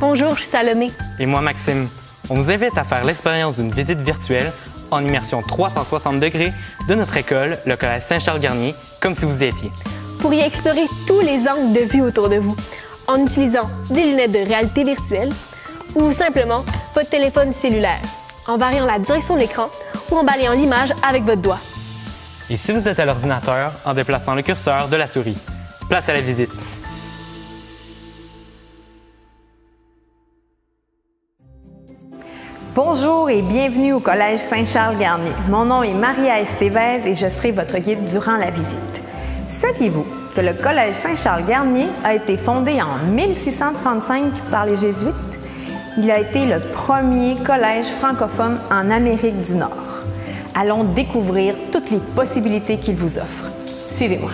Bonjour, je suis Salomé. Et moi, Maxime. On vous invite à faire l'expérience d'une visite virtuelle en immersion 360 degrés de notre école, le Collège Saint-Charles-Garnier, comme si vous y étiez. Pour y explorer tous les angles de vue autour de vous, en utilisant des lunettes de réalité virtuelle ou simplement votre téléphone cellulaire, en variant la direction de l'écran ou en balayant l'image avec votre doigt. Et si vous êtes à l'ordinateur, en déplaçant le curseur de la souris. Place à la visite. Bonjour et bienvenue au Collège Saint-Charles-Garnier. Mon nom est Maria Estevez et je serai votre guide durant la visite. Saviez-vous que le Collège Saint-Charles-Garnier a été fondé en 1635 par les Jésuites? Il a été le premier collège francophone en Amérique du Nord. Allons découvrir toutes les possibilités qu'il vous offre. Suivez-moi.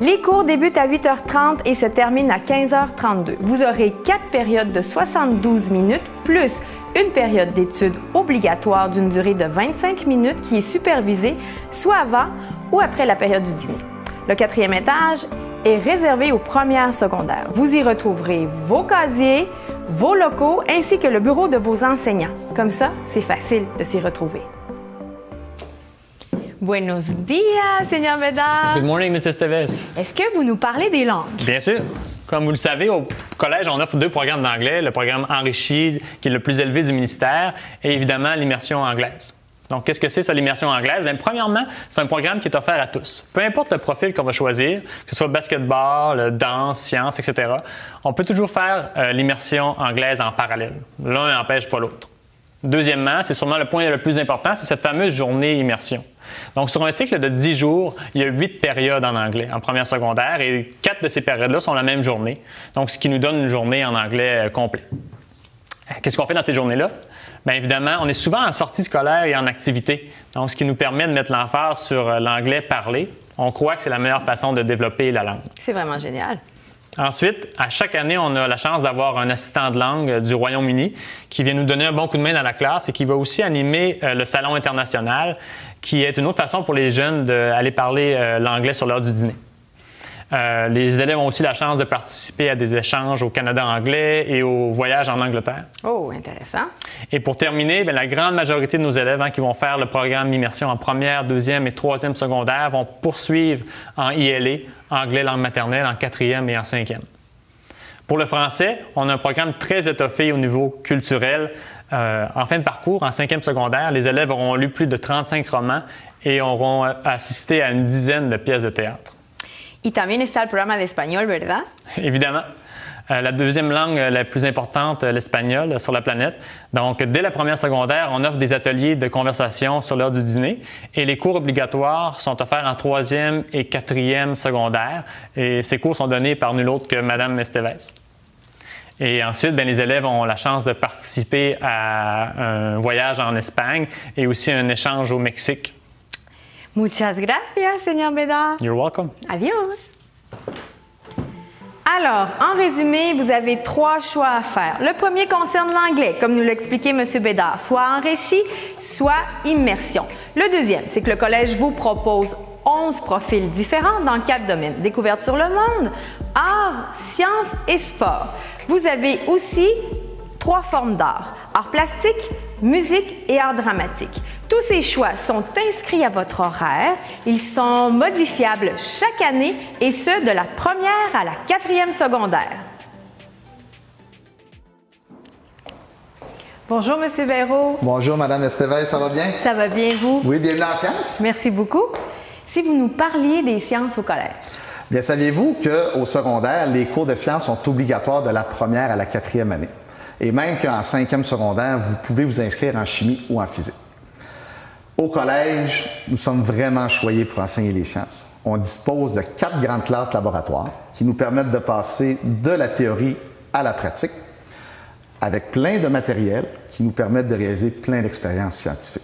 Les cours débutent à 8h30 et se terminent à 15h32. Vous aurez 4 périodes de 72 minutes plus une période d'études obligatoire d'une durée de 25 minutes qui est supervisée soit avant ou après la période du dîner. Le 4e étage est réservé aux premières secondaires. Vous y retrouverez vos casiers, vos locaux ainsi que le bureau de vos enseignants. Comme ça, c'est facile de s'y retrouver. Buenos días, Seigneur Bédard. Good morning, Mrs. Estevez. Est-ce que vous nous parlez des langues? Bien sûr. Comme vous le savez, au collège, on offre 2 programmes d'anglais, le programme enrichi, qui est le plus élevé du ministère, et évidemment l'immersion anglaise. Donc, qu'est-ce que c'est, ça, l'immersion anglaise? Bien, premièrement, c'est un programme qui est offert à tous. Peu importe le profil qu'on va choisir, que ce soit basketball, danse, sciences, etc., on peut toujours faire l'immersion anglaise en parallèle. L'un n'empêche pas l'autre. Deuxièmement, c'est sûrement le point le plus important, c'est cette fameuse journée immersion. Donc, sur un cycle de 10 jours, il y a 8 périodes en anglais en première secondaire et 4 de ces périodes-là sont la même journée. Donc, ce qui nous donne une journée en anglais complet. Qu'est-ce qu'on fait dans ces journées-là? Bien évidemment, on est souvent en sortie scolaire et en activité. Donc, ce qui nous permet de mettre l'emphase sur l'anglais parlé. On croit que c'est la meilleure façon de développer la langue. C'est vraiment génial. Ensuite, à chaque année, on a la chance d'avoir un assistant de langue du Royaume-Uni qui vient nous donner un bon coup de main dans la classe et qui va aussi animer le salon international, qui est une autre façon pour les jeunes d'aller parler l'anglais sur l'heure du dîner. Les élèves ont aussi la chance de participer à des échanges au Canada anglais et au voyage en Angleterre. Oh, intéressant. Et pour terminer, bien, la grande majorité de nos élèves qui vont faire le programme immersion en première, deuxième et troisième secondaire vont poursuivre en ILA, anglais langue maternelle, en 4e et en 5e. Pour le français, on a un programme très étoffé au niveau culturel. En fin de parcours, en 5e secondaire, les élèves auront lu plus de 35 romans et auront assisté à une dizaine de pièces de théâtre. Y también está el programa de español, ¿verdad? Évidemment. La deuxième langue la plus importante, l'espagnol, sur la planète. Donc, dès la première secondaire, on offre des ateliers de conversation sur l'heure du dîner et les cours obligatoires sont offerts en 3e et 4e secondaire. Et ces cours sont donnés par nul autre que Mme Estevez. Et ensuite, bien, les élèves ont la chance de participer à un voyage en Espagne et aussi un échange au Mexique. Muchas gracias, Seigneur Bédard. You're welcome. Adios. Alors, en résumé, vous avez 3 choix à faire. Le premier concerne l'anglais, comme nous l'a expliqué M. Bédard, soit enrichi, soit immersion. Le deuxième, c'est que le collège vous propose 11 profils différents dans 4 domaines. Découverte sur le monde, art, sciences et sport. Vous avez aussi 3 formes d'art: art plastique, musique et art dramatique. Tous ces choix sont inscrits à votre horaire. Ils sont modifiables chaque année et ce, de la première à la 4e secondaire. Bonjour, M. Béraud. Bonjour, Mme Estevez, ça va bien? Ça va bien, vous? Oui, bienvenue en sciences. Merci beaucoup. Si vous nous parliez des sciences au collège. Bien, saviez-vous qu'au secondaire, les cours de sciences sont obligatoires de la première à la 4e année? Et même qu'en 5e secondaire, vous pouvez vous inscrire en chimie ou en physique. Au collège, nous sommes vraiment choyés pour enseigner les sciences. On dispose de 4 grandes classes laboratoires qui nous permettent de passer de la théorie à la pratique, avec plein de matériel qui nous permettent de réaliser plein d'expériences scientifiques.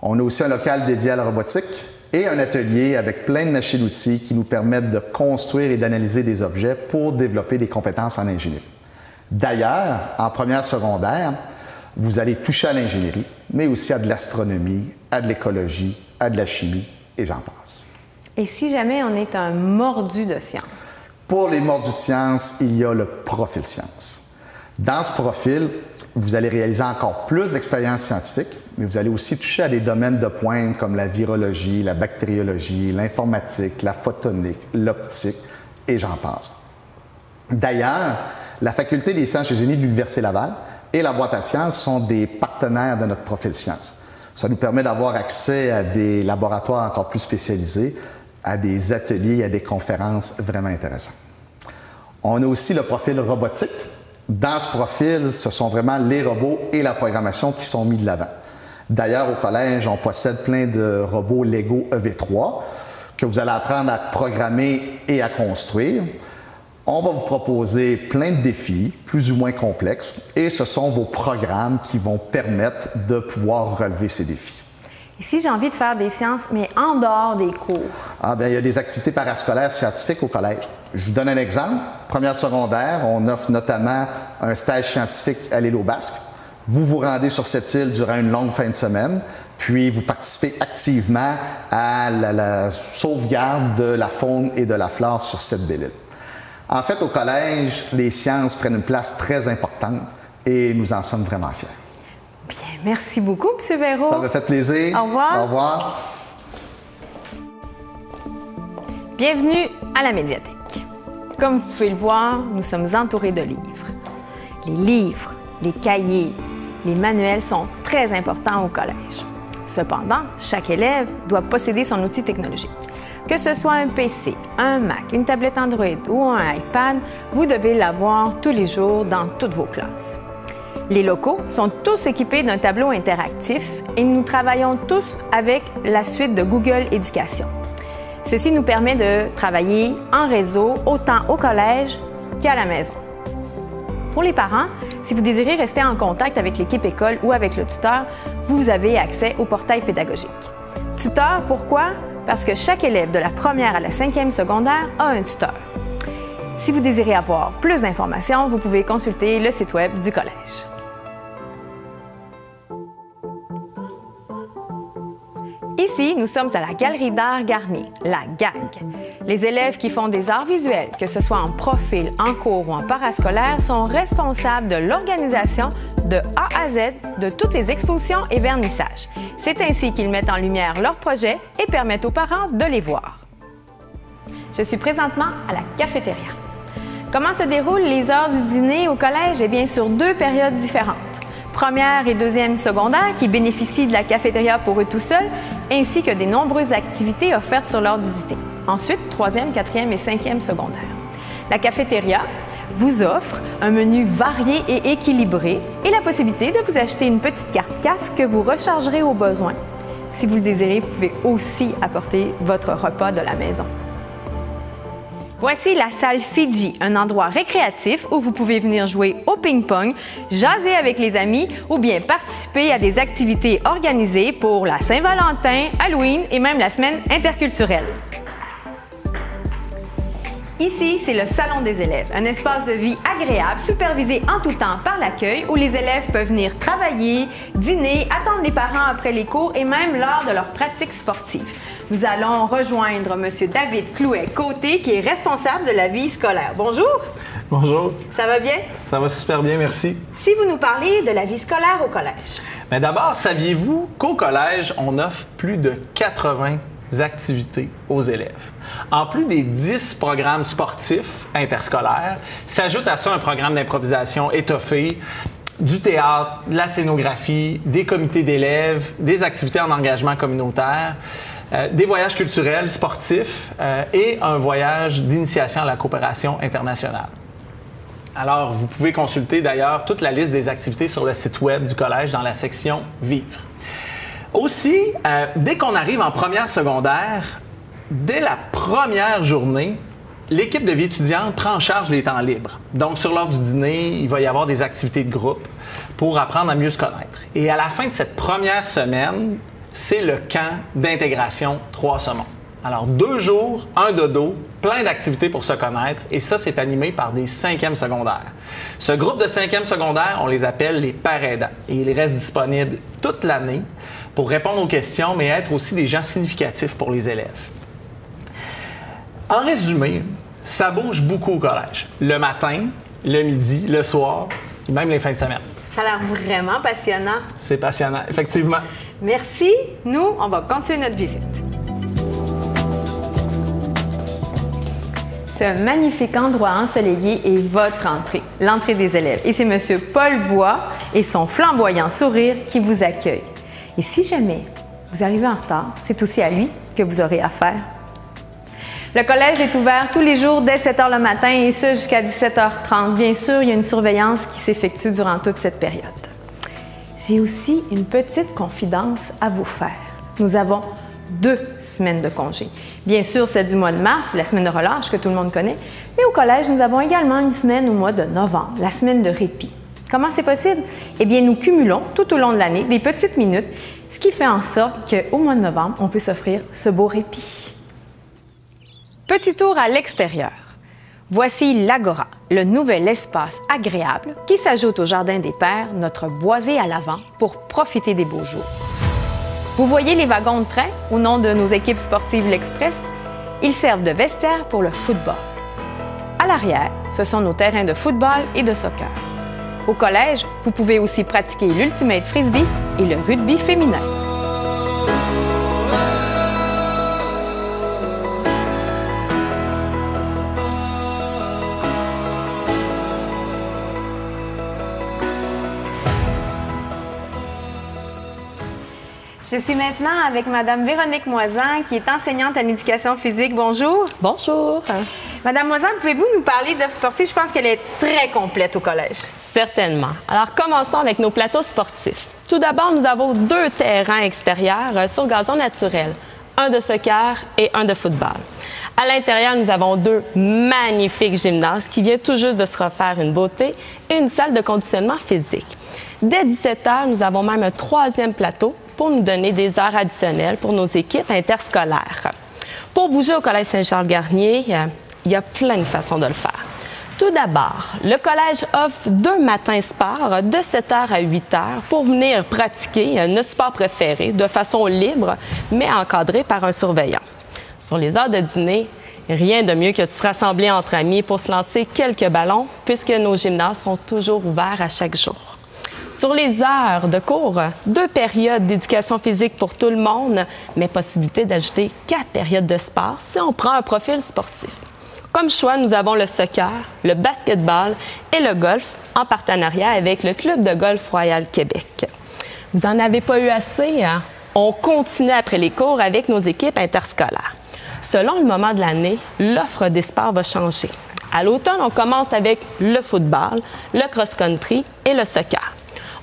On a aussi un local dédié à la robotique et un atelier avec plein de machines-outils qui nous permettent de construire et d'analyser des objets pour développer des compétences en ingénierie. D'ailleurs, en première secondaire, vous allez toucher à l'ingénierie, mais aussi à de l'astronomie, à de l'écologie, à de la chimie, et j'en passe. Et si jamais on est un mordu de science? Pour les mordus de science, il y a le profil science. Dans ce profil, vous allez réaliser encore plus d'expériences scientifiques, mais vous allez aussi toucher à des domaines de pointe comme la virologie, la bactériologie, l'informatique, la photonique, l'optique, et j'en passe. D'ailleurs, la Faculté des sciences et génie de l'Université Laval et la boîte à sciences sont des partenaires de notre profil sciences. Ça nous permet d'avoir accès à des laboratoires encore plus spécialisés, à des ateliers, à des conférences vraiment intéressantes. On a aussi le profil robotique. Dans ce profil, ce sont vraiment les robots et la programmation qui sont mis de l'avant. D'ailleurs, au collège, on possède plein de robots Lego EV3 que vous allez apprendre à programmer et à construire. On va vous proposer plein de défis, plus ou moins complexes, et ce sont vos programmes qui vont permettre de pouvoir relever ces défis. Et si j'ai envie de faire des sciences, mais en dehors des cours? Ah, bien, il y a des activités parascolaires scientifiques au collège. Je vous donne un exemple. Première secondaire, on offre notamment un stage scientifique à l'île aux Basques. Vous vous rendez sur cette île durant une longue fin de semaine, puis vous participez activement à la sauvegarde de la faune et de la flore sur cette belle île. En fait, au collège, les sciences prennent une place très importante et nous en sommes vraiment fiers. Bien, merci beaucoup, M. Véro. Ça m'a fait plaisir. Au revoir. Au revoir. Bienvenue à la médiathèque. Comme vous pouvez le voir, nous sommes entourés de livres. Les livres, les cahiers, les manuels sont très importants au collège. Cependant, chaque élève doit posséder son outil technologique. Que ce soit un PC, un Mac, une tablette Android ou un iPad, vous devez l'avoir tous les jours dans toutes vos classes. Les locaux sont tous équipés d'un tableau interactif et nous travaillons tous avec la suite de Google Éducation. Ceci nous permet de travailler en réseau autant au collège qu'à la maison. Pour les parents, si vous désirez rester en contact avec l'équipe école ou avec le tuteur, vous avez accès au portail pédagogique. Tuteur, pourquoi? Parce que chaque élève de la première à la 5e secondaire a un tuteur. Si vous désirez avoir plus d'informations, vous pouvez consulter le site web du collège. Ici, nous sommes à la Galerie d'art Garnier, la GAG. Les élèves qui font des arts visuels, que ce soit en profil, en cours ou en parascolaire, sont responsables de l'organisation de A à Z de toutes les expositions et vernissages. C'est ainsi qu'ils mettent en lumière leurs projets et permettent aux parents de les voir. Je suis présentement à la cafétéria. Comment se déroulent les heures du dîner au collège? Eh bien, sur 2 périodes différentes. Première et deuxième secondaire qui bénéficient de la cafétéria pour eux tout seuls, ainsi que des nombreuses activités offertes sur l'heure du dîner. Ensuite, 3e, 4e et 5e secondaire. La cafétéria vous offre un menu varié et équilibré et la possibilité de vous acheter une petite carte CAF que vous rechargerez au besoin. Si vous le désirez, vous pouvez aussi apporter votre repas de la maison. Voici la salle Fidji, un endroit récréatif où vous pouvez venir jouer au ping-pong, jaser avec les amis ou bien participer à des activités organisées pour la Saint-Valentin, Halloween et même la semaine interculturelle. Ici, c'est le salon des élèves, un espace de vie agréable, supervisé en tout temps par l'accueil où les élèves peuvent venir travailler, dîner, attendre les parents après les cours et même lors de leurs pratiques sportives. Nous allons rejoindre M. David Clouet-Côté, qui est responsable de la vie scolaire. Bonjour. Bonjour. Ça va bien? Ça va super bien, merci. Si vous nous parlez de la vie scolaire au collège. Mais d'abord, saviez-vous qu'au collège, on offre plus de 80 activités aux élèves? En plus des 10 programmes sportifs interscolaires, s'ajoute à ça un programme d'improvisation étoffé, du théâtre, de la scénographie, des comités d'élèves, des activités en engagement communautaire, des voyages culturels, sportifs et un voyage d'initiation à la coopération internationale. Alors, vous pouvez consulter d'ailleurs toute la liste des activités sur le site web du collège dans la section « Vivre ». Aussi, dès qu'on arrive en première secondaire, dès la première journée, l'équipe de vie étudiante prend en charge les temps libres. Donc, sur l'heure du dîner, il va y avoir des activités de groupe pour apprendre à mieux se connaître. Et à la fin de cette première semaine, c'est le camp d'intégration 3 saumons. Alors, 2 jours, un dodo, plein d'activités pour se connaître, et ça, c'est animé par des 5e secondaires. Ce groupe de 5e secondaire, on les appelle les pères aidants, et ils restent disponibles toute l'année pour répondre aux questions, mais être aussi des gens significatifs pour les élèves. En résumé, ça bouge beaucoup au collège. Le matin, le midi, le soir, et même les fins de semaine. Ça a l'air vraiment passionnant. C'est passionnant, effectivement. Merci. Nous, on va continuer notre visite. Ce magnifique endroit ensoleillé est votre entrée, l'entrée des élèves. Et c'est M. Paul Bois et son flamboyant sourire qui vous accueillent. Et si jamais vous arrivez en retard, c'est aussi à lui que vous aurez affaire. Le collège est ouvert tous les jours dès 7 h le matin et ce jusqu'à 17h30. Bien sûr, il y a une surveillance qui s'effectue durant toute cette période. J'ai aussi une petite confidence à vous faire. Nous avons 2 semaines de congé. Bien sûr, celle du mois de mars, la semaine de relâche que tout le monde connaît, mais au collège, nous avons également une semaine au mois de novembre, la semaine de répit. Comment c'est possible? Eh bien, nous cumulons tout au long de l'année des petites minutes, ce qui fait en sorte qu'au mois de novembre, on peut s'offrir ce beau répit. Petit tour à l'extérieur. Voici l'Agora, le nouvel espace agréable qui s'ajoute au Jardin des Pères, notre boisé à l'avant, pour profiter des beaux jours. Vous voyez les wagons de train au nom de nos équipes sportives l'Express? Ils servent de vestiaire pour le football. À l'arrière, ce sont nos terrains de football et de soccer. Au collège, vous pouvez aussi pratiquer l'Ultimate Frisbee et le rugby féminin. Je suis maintenant avec Madame Véronique Moisan, qui est enseignante en éducation physique. Bonjour. Bonjour. Madame Moisan, pouvez-vous nous parler d'offres sportives? Je pense qu'elle est très complète au collège. Certainement. Alors, commençons avec nos plateaux sportifs. Tout d'abord, nous avons 2 terrains extérieurs sur gazon naturel, un de soccer et un de football. À l'intérieur, nous avons 2 magnifiques gymnases qui viennent tout juste de se refaire une beauté et une salle de conditionnement physique. Dès 17 h, nous avons même un 3e plateau pour nous donner des heures additionnelles pour nos équipes interscolaires. Pour bouger au Collège Saint-Charles-Garnier, il y a plein de façons de le faire. Tout d'abord, le collège offre 2 matins sport de 7 h à 8 h pour venir pratiquer notre sport préféré de façon libre, mais encadré par un surveillant. Sur les heures de dîner, rien de mieux que de se rassembler entre amis pour se lancer quelques ballons, puisque nos gymnases sont toujours ouverts à chaque jour. Sur les heures de cours, 2 périodes d'éducation physique pour tout le monde, mais possibilité d'ajouter 4 périodes de sport si on prend un profil sportif. Comme choix, nous avons le soccer, le basketball et le golf en partenariat avec le Club de golf Royal Québec. Vous n'en avez pas eu assez, hein? On continue après les cours avec nos équipes interscolaires. Selon le moment de l'année, l'offre des sports va changer. À l'automne, on commence avec le football, le cross-country et le soccer.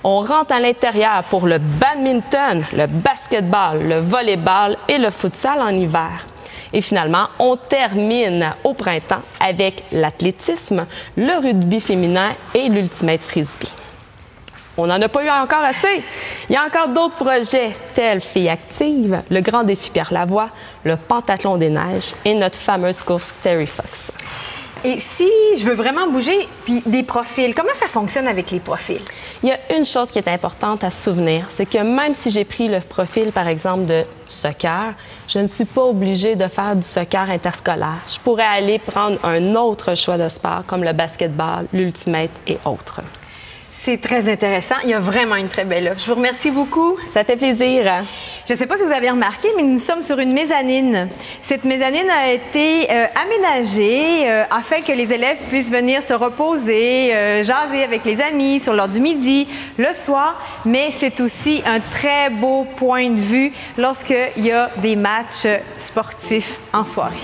On rentre à l'intérieur pour le badminton, le basketball, le volleyball et le futsal en hiver. Et finalement, on termine au printemps avec l'athlétisme, le rugby féminin et l'Ultimate Frisbee. On n'en a pas eu encore assez. Il y a encore d'autres projets tels Filles actives, le Grand défi Pierre Lavoie, le Pentathlon des neiges et notre fameuse course Terry Fox. Et si je veux vraiment bouger, puis des profils, comment ça fonctionne avec les profils? Il y a une chose qui est importante à se souvenir, c'est que même si j'ai pris le profil, par exemple, de soccer, je ne suis pas obligée de faire du soccer interscolaire. Je pourrais aller prendre un autre choix de sport, comme le basketball, l'ultimate et autres. C'est très intéressant. Il y a vraiment une très belle offre. Je vous remercie beaucoup. Ça fait plaisir. Je ne sais pas si vous avez remarqué, mais nous sommes sur une mezzanine. Cette mezzanine a été aménagée afin que les élèves puissent venir se reposer, jaser avec les amis sur l'heure du midi, le soir, mais c'est aussi un très beau point de vue lorsqu'il y a des matchs sportifs en soirée.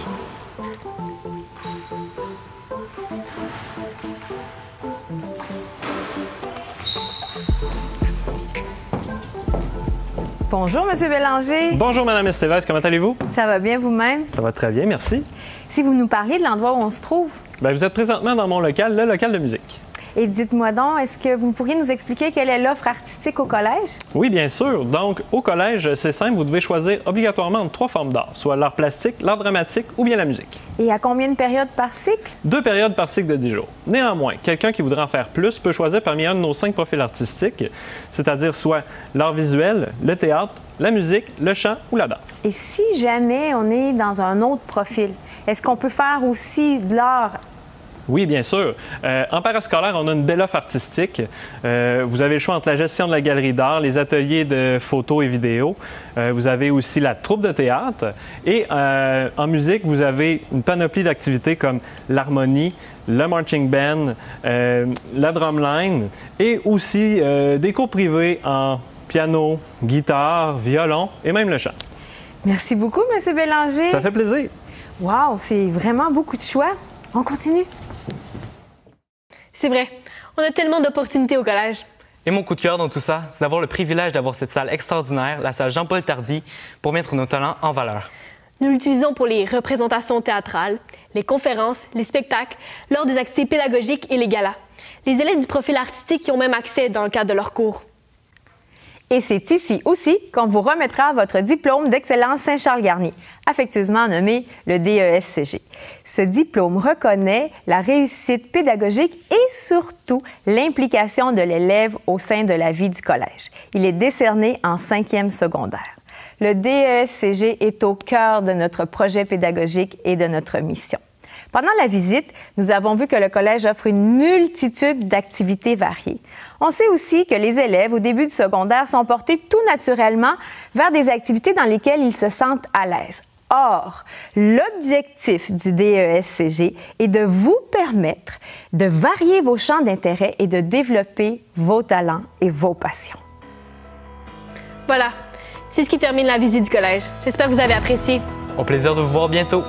Bonjour, M. Bélanger. Bonjour, Mme Estevez, comment allez-vous? Ça va bien vous-même? Ça va très bien, merci. Si vous nous parlez de l'endroit où on se trouve. Bien, vous êtes présentement dans mon local, le local de musique. Et dites-moi donc, est-ce que vous pourriez nous expliquer quelle est l'offre artistique au collège? Oui, bien sûr. Donc, au collège, c'est simple, vous devez choisir obligatoirement entre 3 formes d'art, soit l'art plastique, l'art dramatique ou bien la musique. Et à combien de périodes par cycle? 2 périodes par cycle de 10 jours. Néanmoins, quelqu'un qui voudrait en faire plus peut choisir parmi un de nos 5 profils artistiques, c'est-à-dire soit l'art visuel, le théâtre, la musique, le chant ou la danse. Et si jamais on est dans un autre profil, est-ce qu'on peut faire aussi de l'art? Oui, bien sûr. En parascolaire, on a une belle offre artistique. Vous avez le choix entre la gestion de la galerie d'art, les ateliers de photos et vidéos. Vous avez aussi la troupe de théâtre. Et en musique, vous avez une panoplie d'activités comme l'harmonie, le marching band, la drumline et aussi des cours privés en piano, guitare, violon et même le chant. Merci beaucoup, M. Bélanger. Ça fait plaisir. Wow, c'est vraiment beaucoup de choix. On continue. C'est vrai, on a tellement d'opportunités au collège. Et mon coup de cœur dans tout ça, c'est d'avoir le privilège d'avoir cette salle extraordinaire, la salle Jean-Paul Tardy, pour mettre nos talents en valeur. Nous l'utilisons pour les représentations théâtrales, les conférences, les spectacles, lors des activités pédagogiques et les galas. Les élèves du profil artistique y ont même accès dans le cadre de leurs cours. Et c'est ici aussi qu'on vous remettra votre diplôme d'excellence Saint-Charles-Garnier, affectueusement nommé le DESCG. Ce diplôme reconnaît la réussite pédagogique et surtout l'implication de l'élève au sein de la vie du collège. Il est décerné en 5e secondaire. Le DESCG est au cœur de notre projet pédagogique et de notre mission. Pendant la visite, nous avons vu que le collège offre une multitude d'activités variées. On sait aussi que les élèves, au début du secondaire, sont portés tout naturellement vers des activités dans lesquelles ils se sentent à l'aise. Or, l'objectif du DESCG est de vous permettre de varier vos champs d'intérêt et de développer vos talents et vos passions. Voilà, c'est ce qui termine la visite du collège. J'espère que vous avez apprécié. Au plaisir de vous voir bientôt.